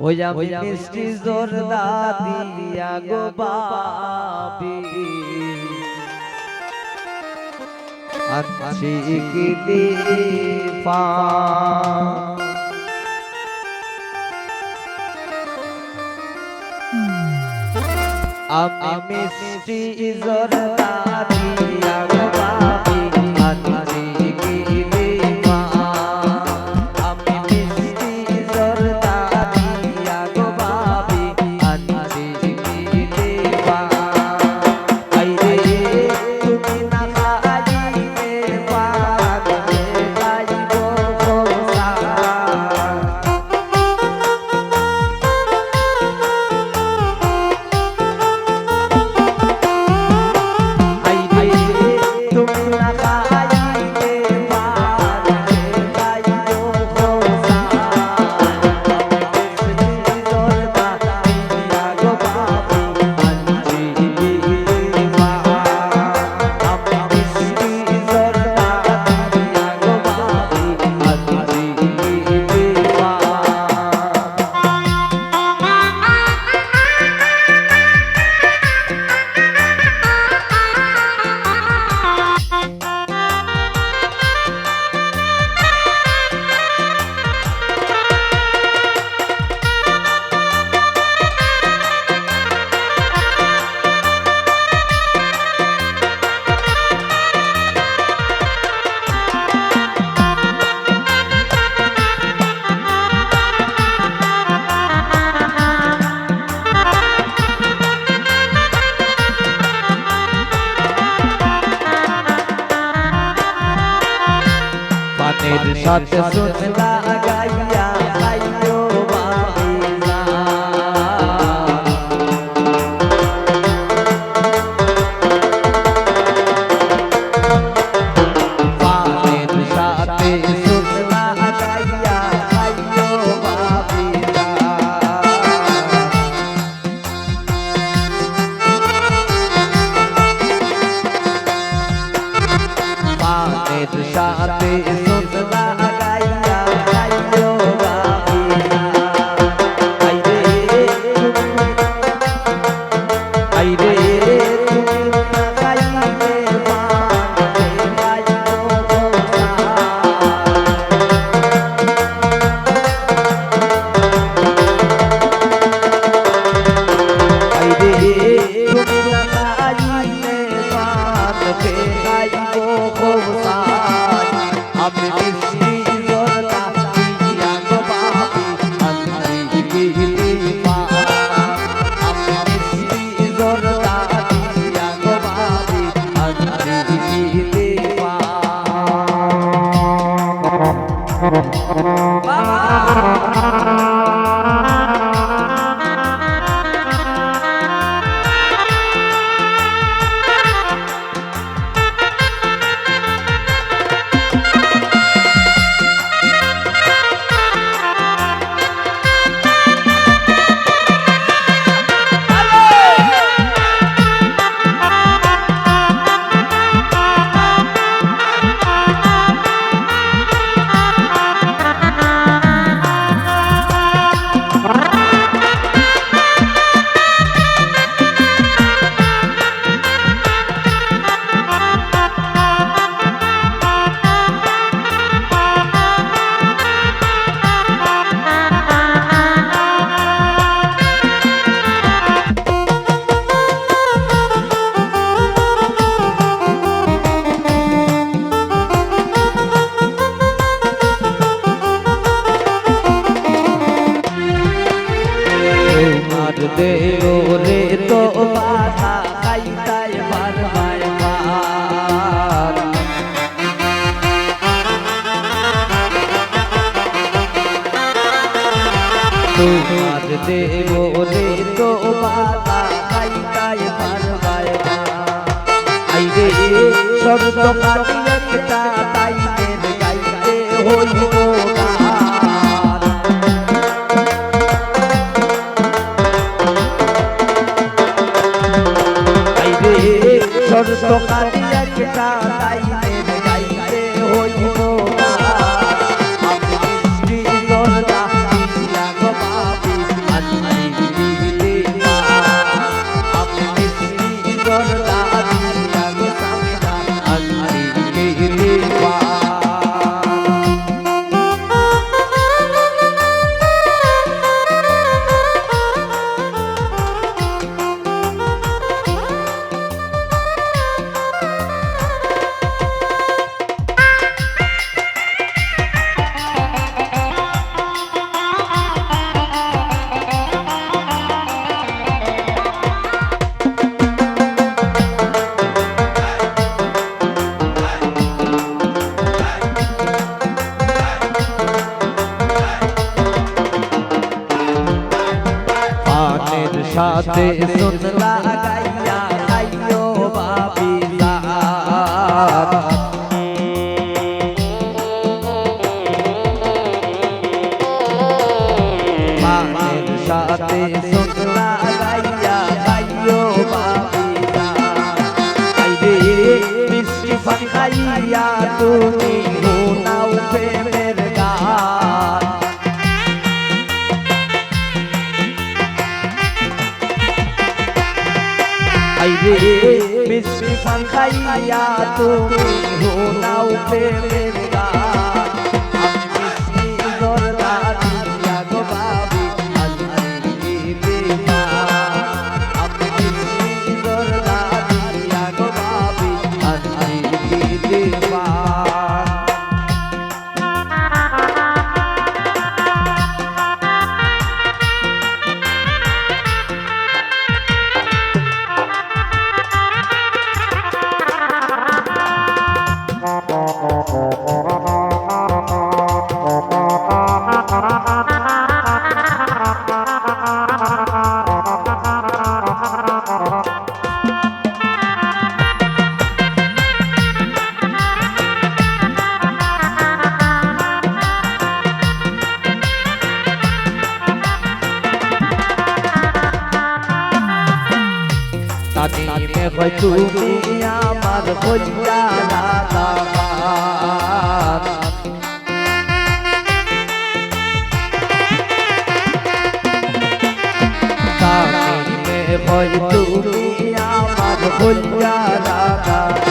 ওই আমি মিষ্টি জোরদা দিয়া গো বাবি আছি কি দিফা আমি মিষ্টি জোরদা দিয়া গো বাবি আছি কি দিফা আমি মিষ্টি জোরদা দিয়া গো বাবি আছি কি দিফা আইরে তুমি না খাইলে পাগলে যাইব খোসা পানের সাথে সুতলা গাইয়া আইও বাবিলা পানের সাথে সুতলা গাইয়া আইও বাবিলা পানের সাথে সুতলা গাইয়া আইও বাবিলা আইরে আইরে তুমি না খাইলে পাগলে যাইব খোসা আইরে তুমি না খাইলে পাগলে যাইব খোসা আমি মিষ্টি জোরদা দিয়া গো বাবি আছি কি দিফা আমি মিষ্টি জোরদা দিয়া গো বাবি আছি কি দিফা তোমার দেও রে তো বাধা খাইতাই বারবার বার তোমার দেও রে তো বাধা খাইতাই বারবার আইরে শর্ত কাটি একটা তাইদের গাইতে হইব শর্ত কাটি একটা তাইদের গাইতে হইব আমি মিষ্টি জোরদা দিয়া গো বাবি সাথে সুন লাগাইয়া আইও বাবি জান মায়ের সাথে সুন লাগাইয়া আইও বাবি জান আইরে মিষ্টি পান খাইয়া তুমি শোনাও প্রেমের গান আইরে মিষ্টি পান খাইয়া তুমি শোনাও প্রেমের গান আমি মিষ্টি জর্দা দিয়া গো বাবি আল্লাহি দিবা আমি মিষ্টি জর্দা দিয়া গো বাবি আল্লাহি দিবা তানিমে হয় তুমি আমার কলিজা রাধাবান তানিমে হয় তুমি আমার কলিজা রাধাবান